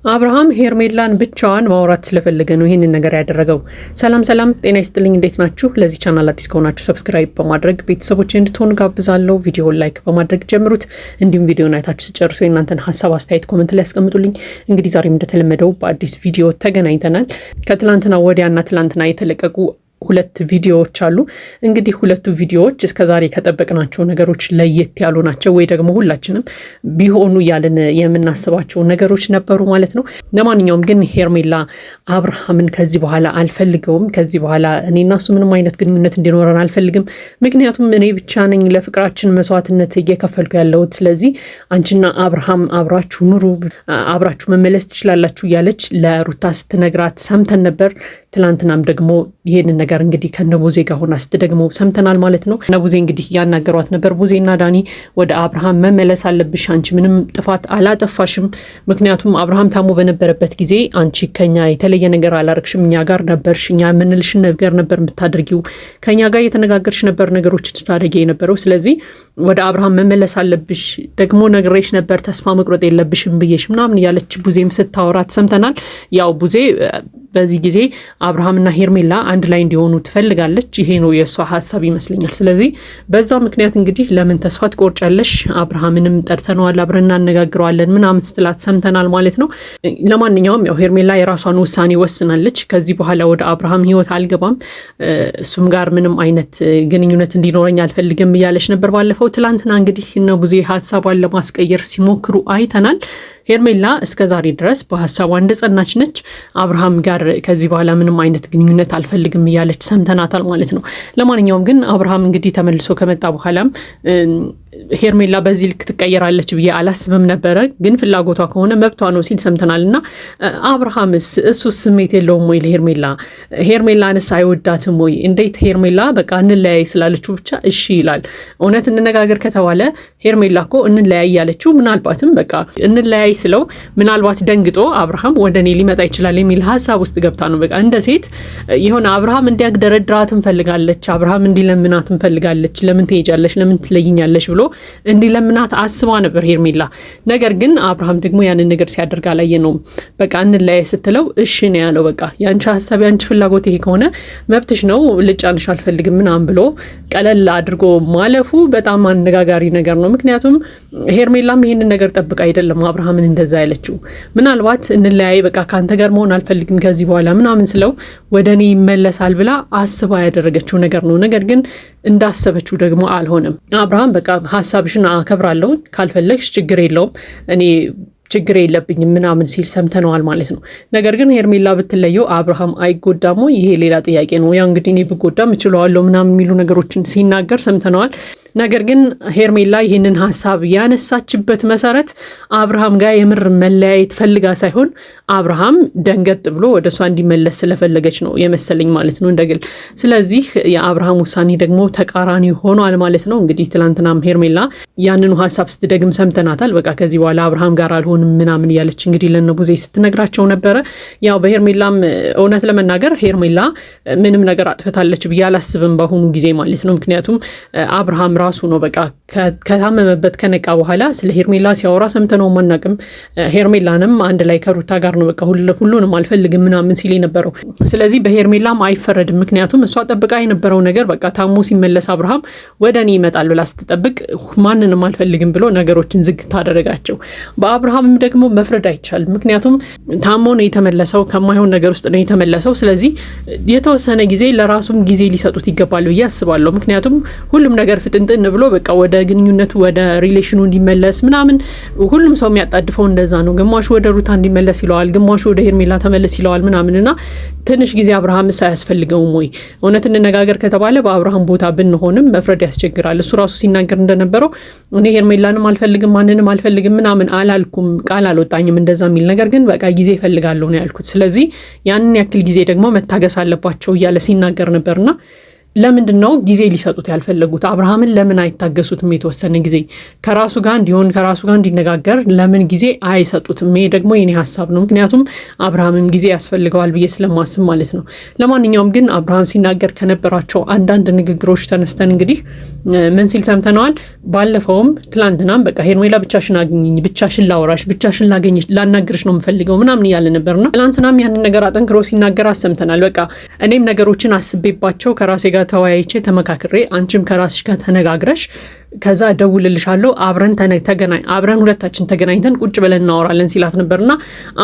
አብርሃም ሄርሜላን ብቻዋን ማውራት ስለፈለገ ነው ይሄንን ነገር ያደረገው። ሰላም ጤና ይስጥልኝ፣ እንዴት ናችሁ? ለዚህ ቻናል አዲስ ከሆናችሁ ሰብስክራይብ በማድረግ ቤተሰቦች እንድትሆኑ ጋብዛለሁ። ቪዲዮውን ላይክ በማድረግ ጀምሩት። እንዲሁም ቪዲዮውን አይታችሁ ሲጨርሱ የእናንተን ሀሳብ አስተያየት ኮሜንት ላይ ያስቀምጡልኝ። እንግዲህ ዛሬም እንደተለመደው በአዲስ ቪዲዮ ተገናኝተናል። ከትላንትና ወዲያና ትላንትና የተለቀቁ ሁለት ቪዲዮዎች አሉ። እንግዲህ ሁለቱ ቪዲዮዎች እስከዛሬ ከጠበቅናቸው ነገሮች ለየት ያሉ ናቸው፣ ወይ ደግሞ ሁላችንም ቢሆኑ ያለን የምናስባቸው ነገሮች ነበሩ ማለት ነው። ለማንኛውም ግን ሄርሜላ አብርሃምን ከዚህ በኋላ አልፈልገውም፣ ከዚህ በኋላ እኔና እሱ ምንም አይነት ግንኙነት እንዲኖረን አልፈልግም፣ ምክንያቱም እኔ ብቻ ነኝ ለፍቅራችን መስዋዕትነት እየከፈልኩ ያለሁት፣ ስለዚህ አንቺና አብርሃም አብራችሁ ኑሩ፣ አብራችሁ መመለስ ትችላላችሁ እያለች ለሩታ ስትነግራት ሰምተን ነበር። ትላንትናም ደግሞ ይሄንን ነገር እንግዲህ ከነቡዜ ጋር ሆና ስትደግመው ሰምተናል ማለት ነው። ነቡዜ እንግዲህ ያናገሯት ነበር። ቡዜና ዳኒ ወደ አብርሃም መመለስ አለብሽ፣ አንቺ ምንም ጥፋት አላጠፋሽም፣ ምክንያቱም አብርሃም ታሞ በነበረበት ጊዜ አንቺ ከኛ የተለየ ነገር አላረግሽም፣ እኛ ጋር ነበርሽ፣ እኛ የምንልሽን ነገር ነበር የምታደርጊው፣ ከኛ ጋር የተነጋገርሽ ነበር ነገሮችን ስታደርጊ የነበረው፣ ስለዚህ ወደ አብርሃም መመለስ አለብሽ፣ ደግሞ ነግሬሽ ነበር፣ ተስፋ መቁረጥ የለብሽም ብዬሽ ምናምን እያለች ቡዜም ስታወራት ሰምተናል። ያው ቡዜ በዚህ ጊዜ አብርሃምና ሄርሜላ አንድ ላይ እንዲሆኑ ትፈልጋለች። ይሄ ነው የእሷ ሀሳብ ይመስለኛል። ስለዚህ በዛ ምክንያት እንግዲህ ለምን ተስፋ ትቆርጫለሽ፣ አብርሃምንም ጠርተነዋል፣ አብረን እናነጋግረዋለን ምናምን ስትላት ሰምተናል ማለት ነው። ለማንኛውም ያው ሄርሜላ የራሷን ውሳኔ ወስናለች። ከዚህ በኋላ ወደ አብርሃም ህይወት አልገባም፣ እሱም ጋር ምንም አይነት ግንኙነት እንዲኖረኝ አልፈልግም እያለች ነበር ባለፈው። ትላንትና እንግዲህ እነ ቡዜ ሀሳቧን ለማስቀየር ሲሞክሩ አይተናል። ሄርሜላ እስከ ዛሬ ድረስ በሀሳቧ እንደጸናች ነች። አብርሃም ጋር ከዚህ በኋላ ምንም አይነት ግንኙነት አልፈልግም እያለች ሰምተናታል ማለት ነው። ለማንኛውም ግን አብርሃም እንግዲህ ተመልሶ ከመጣ በኋላም ሄርሜላ በዚህ ልክ ትቀየራለች ብዬ አላስብም ነበረ፣ ግን ፍላጎቷ ከሆነ መብቷ ነው ሲል ሰምተናል። እና አብርሃምስ እሱ ስሜት የለውም ወይ ለሄርሜላ? ሄርሜላንስ አይወዳትም ወይ? እንዴት ሄርሜላ በቃ እንለያይ ስላለችው ብቻ እሺ ይላል? እውነት እንነጋገር ከተባለ ሄርሜላ እኮ እንለያይ ያለችው ምናልባትም በቃ እንለያይ ስለው ምናልባት ደንግጦ አብርሃም ወደ እኔ ሊመጣ ይችላል የሚል ሀሳብ ውስጥ ገብታ ነው። በቃ እንደ ሴት የሆነ አብርሃም እንዲያግደረድራት እንፈልጋለች፣ አብርሃም እንዲለምናት እንፈልጋለች። ለምን ትሄጃለሽ፣ ለምን ትለይኛለሽ ብሎ እንዲለምናት አስባ ነበር ሄርሜላ። ነገር ግን አብርሃም ደግሞ ያንን ነገር ሲያደርግ አላየነውም። በቃ እንለያይ ስትለው እሺ ነው ያለው። በቃ ያንቺ ሀሳብ ያንቺ ፍላጎት ይሄ ከሆነ መብትሽ ነው፣ ልጫንሽ አልፈልግም ምናምን ብሎ ቀለል አድርጎ ማለፉ በጣም አነጋጋሪ ነገር ነው። ምክንያቱም ሄርሜላም ይሄንን ነገር ጠብቃ አይደለም አብርሃምን እንደዛ ያለችው። ምናልባት እንለያይ በቃ ካንተ ጋር መሆን አልፈልግም ከዚህ በኋላ ምናምን ስለው ወደ እኔ ይመለሳል ብላ አስባ ያደረገችው ነገር ነው። ነገር ግን እንዳሰበችው ደግሞ አልሆነም። አብርሃም በቃ ሀሳብሽን አከብራለሁ፣ ካልፈለግሽ ችግር የለውም፣ እኔ ችግር የለብኝም ምናምን ሲል ሰምተነዋል ማለት ነው። ነገር ግን ሄርሜላ ብትለየው አብርሃም አይጎዳም ወይ? ይሄ ሌላ ጥያቄ ነው። ያ እንግዲህ እኔ ብጎዳም እችለዋለሁ ምናምን የሚሉ ነገሮችን ሲናገር ሰምተነዋል። ነገር ግን ሄርሜላ ይህንን ሀሳብ ያነሳችበት መሰረት አብርሃም ጋር የምር መለያየት ፈልጋ ሳይሆን አብርሃም ደንገጥ ብሎ ወደ እሷ እንዲመለስ ስለፈለገች ነው የመሰለኝ ማለት ነው እንደግል። ስለዚህ የአብርሃም ውሳኔ ደግሞ ተቃራኒ ሆኗል ማለት ነው። እንግዲህ ትላንትናም ሄርሜላ ያንኑ ሀሳብ ስትደግም ሰምተናታል። በቃ ከዚህ በኋላ አብርሃም ጋር አልሆንም ምናምን እያለች እንግዲህ ለነቡዜ ስትነግራቸው ነበረ። ያው በሄርሜላም እውነት ለመናገር ሄርሜላ ምንም ነገር አጥፍታለች ብዬ አላስብም በአሁኑ ጊዜ ማለት ነው። ምክንያቱም አብርሃም ራሱ ነው በቃ ከታመመበት ከነቃ በኋላ ስለ ሄርሜላ ሲያወራ ሰምተነው ማናቅም። ሄርሜላንም አንድ ላይ ከሩታ ጋር ነው በቃ ሁሉንም አልፈልግም ምናምን ሲል ነበረው። ስለዚህ በሄርሜላም አይፈረድም። ምክንያቱም እሷ ጠብቃ የነበረው ነገር በቃ ታሞ ሲመለስ አብርሃም ወደ እኔ ይመጣል ብላ ስትጠብቅ ማንንም አልፈልግም ብሎ ነገሮችን ዝግታ አደረጋቸው። በአብርሃምም ደግሞ መፍረድ አይቻልም። ምክንያቱም ታሞ ነው የተመለሰው፣ ከማይሆን ነገር ውስጥ ነው የተመለሰው። ስለዚህ የተወሰነ ጊዜ ለራሱም ጊዜ ሊሰጡት ይገባል ብዬ አስባለሁ። ምክንያቱም ሁሉም ነገር ፍጥንጥን ብሎ በቃ ወደ ግንኙነቱ ወደ ሪሌሽኑ እንዲመለስ ምናምን ሁሉም ሰው የሚያጣድፈው እንደዛ ነው። ግማሹ ወደ ሩታ እንዲመለስ ይለዋል፣ ግማሹ ወደ ሄርሜላ ተመለስ ይለዋል ምናምን እና ትንሽ ጊዜ አብርሃም ሳያስፈልገውም ወይ? እውነት እንነጋገር ከተባለ በአብርሃም ቦታ ብንሆንም መፍረድ ያስቸግራል። እሱ ራሱ ሲናገር እንደነበረው እኔ ሄርሜላንም አልፈልግም ማንንም አልፈልግም ምናምን አላልኩም፣ ቃል አልወጣኝም እንደዛ የሚል ነገር ግን በቃ ጊዜ እፈልጋለሁ ነው ያልኩት። ስለዚህ ያንን ያክል ጊዜ ደግሞ መታገስ አለባቸው እያለ ሲናገር ነበርና ለምንድነው ጊዜ ሊሰጡት ያልፈለጉት? አብርሃምን ለምን አይታገሱትም? የተወሰነ ጊዜ ከራሱ ጋር እንዲሆን ከራሱ ጋር እንዲነጋገር ለምን ጊዜ አይሰጡትም? ይሄ ደግሞ የኔ ሀሳብ ነው። ምክንያቱም አብርሃምም ጊዜ ያስፈልገዋል ብዬ ስለማስብ ማለት ነው። ለማንኛውም ግን አብርሃም ሲናገር ከነበራቸው አንዳንድ ንግግሮች ተነስተን እንግዲህ ምን ሲል ሰምተነዋል? ባለፈውም ትላንትናም በቃ ሄርሜላ ብቻሽን አግኝኝ፣ ብቻሽን ላውራሽ፣ ብቻሽን ላናግርሽ ነው የምፈልገው ምናምን እያለ ነበርና ትላንትናም ያንን ነገር አጠንክሮ ሲናገር አሰምተናል። በቃ እኔም ነገሮችን አስቤባቸው ከራሴ ጋር ተወያይቼ ተመካክሬ አንቺም ከራስሽ ጋር ተነጋግረሽ ከዛ ደውልልሻለሁ አብረን ሁለታችን ተገናኝተን ቁጭ ብለን እናወራለን ሲላት ነበርና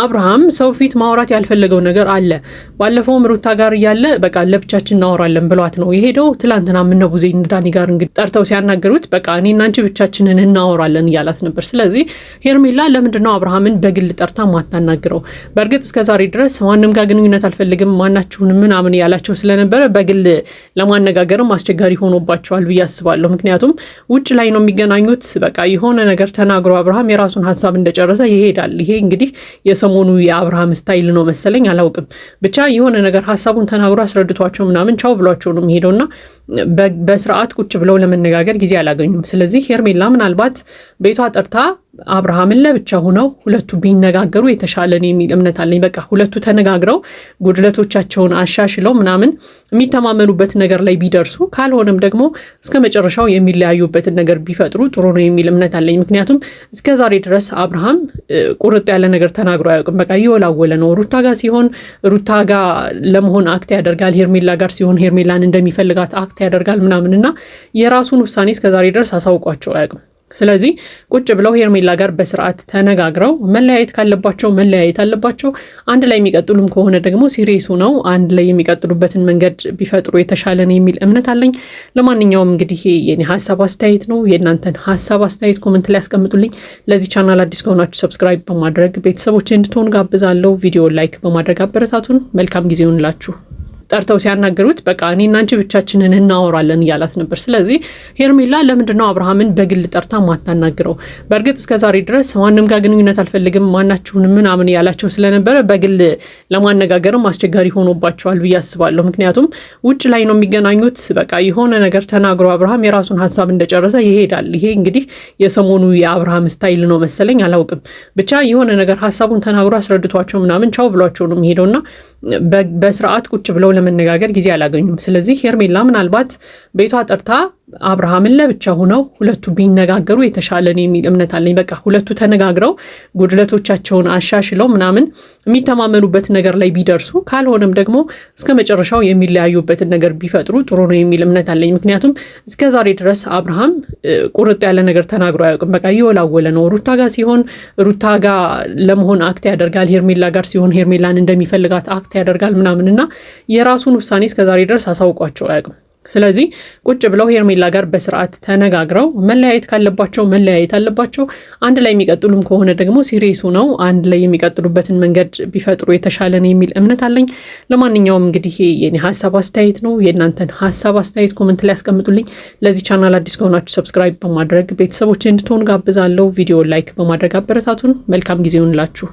አብርሃም ሰው ፊት ማውራት ያልፈለገው ነገር አለ። ባለፈውም ሩታ ጋር እያለ በቃ ለብቻችን እናወራለን ብሏት ነው የሄደው። ትላንትና ምን ቡዜ ዳኒ ጋር እንግዲህ ጠርተው ሲያናገሩት በቃ እኔና አንቺ ብቻችንን እናወራለን እያላት ነበር። ስለዚህ ሄርሜላ ለምንድነው አብርሃምን በግል ጠርታ ማታናግረው? በእርግጥ እስከዛሬ ድረስ ማንም ጋር ግንኙነት አልፈልግም ማናችሁንም ምናምን ያላቸው ስለነበረ በግል ለማነጋገርም አስቸጋሪ ሆኖባቸዋል ብዬ አስባለሁ። ምክንያቱም ውጭ ላይ ነው የሚገናኙት። በቃ የሆነ ነገር ተናግሮ አብርሃም የራሱን ሀሳብ እንደጨረሰ ይሄዳል። ይሄ እንግዲህ የሰሞኑ የአብርሃም ስታይል ነው መሰለኝ፣ አላውቅም። ብቻ የሆነ ነገር ሀሳቡን ተናግሮ አስረድቷቸው ምናምን ቻው ብሏቸው ነው የሚሄደውና በስርዓት ቁጭ ብለው ለመነጋገር ጊዜ አላገኙም። ስለዚህ ሄርሜላ ምናልባት ቤቷ ጠርታ አብርሃምን ለብቻ ሆነው ሁለቱ ቢነጋገሩ የተሻለ ነው የሚል እምነት አለኝ። በቃ ሁለቱ ተነጋግረው ጉድለቶቻቸውን አሻሽለው ምናምን የሚተማመኑበት ነገር ላይ ቢደርሱ፣ ካልሆነም ደግሞ እስከ መጨረሻው የሚለያዩበትን ነገር ቢፈጥሩ ጥሩ ነው የሚል እምነት አለኝ። ምክንያቱም እስከ ዛሬ ድረስ አብርሃም ቁርጥ ያለ ነገር ተናግሮ አያውቅም። በቃ እየወላወለ ነው። ሩታ ጋር ሲሆን ሩታ ጋር ለመሆን አክት ያደርጋል፣ ሄርሜላ ጋር ሲሆን ሄርሜላን እንደሚፈልጋት አክት ያደርጋል ምናምንና የራሱን ውሳኔ እስከ ዛሬ ድረስ አሳውቋቸው አያውቅም። ስለዚህ ቁጭ ብለው ሄርሜላ ጋር በስርዓት ተነጋግረው መለያየት ካለባቸው መለያየት አለባቸው። አንድ ላይ የሚቀጥሉም ከሆነ ደግሞ ሲሪየሱ ነው አንድ ላይ የሚቀጥሉበትን መንገድ ቢፈጥሩ የተሻለ ነው የሚል እምነት አለኝ። ለማንኛውም እንግዲህ የኔ ሀሳብ አስተያየት ነው። የእናንተን ሀሳብ አስተያየት ኮመንት ላይ ያስቀምጡልኝ። ለዚህ ቻናል አዲስ ከሆናችሁ ሰብስክራይብ በማድረግ ቤተሰቦች እንድትሆኑ ጋብዛለሁ። ቪዲዮ ላይክ በማድረግ አበረታቱን። መልካም ጊዜ ይሁንላችሁ። ጠርተው ሲያናገሩት በቃ እኔና አንቺ ብቻችንን እናወራለን እያላት ነበር። ስለዚህ ሄርሜላ ለምንድነው አብርሃምን በግል ጠርታ ማታናግረው? በእርግጥ እስከዛሬ ድረስ ማንም ጋር ግንኙነት አልፈልግም ማናችሁንም ምናምን ያላቸው ስለነበረ በግል ለማነጋገርም አስቸጋሪ ሆኖባቸዋል ብዬ አስባለሁ። ምክንያቱም ውጭ ላይ ነው የሚገናኙት። በቃ የሆነ ነገር ተናግሮ አብርሃም የራሱን ሀሳብ እንደጨረሰ ይሄዳል። ይሄ እንግዲህ የሰሞኑ የአብርሃም ስታይል ነው መሰለኝ፣ አላውቅም። ብቻ የሆነ ነገር ሀሳቡን ተናግሮ አስረድቷቸው ምናምን ቻው ብሏቸው ነው የሚሄደውና በስርዓት ቁጭ ብለው ለመነጋገር ጊዜ አላገኙም። ስለዚህ ሄርሜላ ምናልባት ቤቷ ጠርታ አብርሃምን ለብቻ ሆነው ሁለቱ ቢነጋገሩ የተሻለ ነው የሚል እምነት አለኝ። በቃ ሁለቱ ተነጋግረው ጉድለቶቻቸውን አሻሽለው ምናምን የሚተማመኑበት ነገር ላይ ቢደርሱ፣ ካልሆነም ደግሞ እስከ መጨረሻው የሚለያዩበትን ነገር ቢፈጥሩ ጥሩ ነው የሚል እምነት አለኝ። ምክንያቱም እስከ ዛሬ ድረስ አብርሃም ቁርጥ ያለ ነገር ተናግሮ አያውቅም። በቃ እየወላወለ ነው። ሩታ ጋር ሲሆን ሩታ ጋር ለመሆን አክት ያደርጋል፣ ሄርሜላ ጋር ሲሆን ሄርሜላን እንደሚፈልጋት አክት ያደርጋል ምናምንና የራሱን ውሳኔ እስከ ዛሬ ድረስ አሳውቋቸው አያውቅም። ስለዚህ ቁጭ ብለው ሄርሜላ ጋር በስርዓት ተነጋግረው መለያየት ካለባቸው መለያየት አለባቸው። አንድ ላይ የሚቀጥሉም ከሆነ ደግሞ ሲሪየሱ ነው አንድ ላይ የሚቀጥሉበትን መንገድ ቢፈጥሩ የተሻለ ነው የሚል እምነት አለኝ። ለማንኛውም እንግዲህ የኔ ሀሳብ አስተያየት ነው። የእናንተን ሀሳብ አስተያየት ኮመንት ላይ ያስቀምጡልኝ። ለዚህ ቻናል አዲስ ከሆናችሁ ሰብስክራይብ በማድረግ ቤተሰቦች እንድትሆኑ ጋብዛለሁ። ቪዲዮ ላይክ በማድረግ አበረታቱን። መልካም ጊዜ ይሁንላችሁ።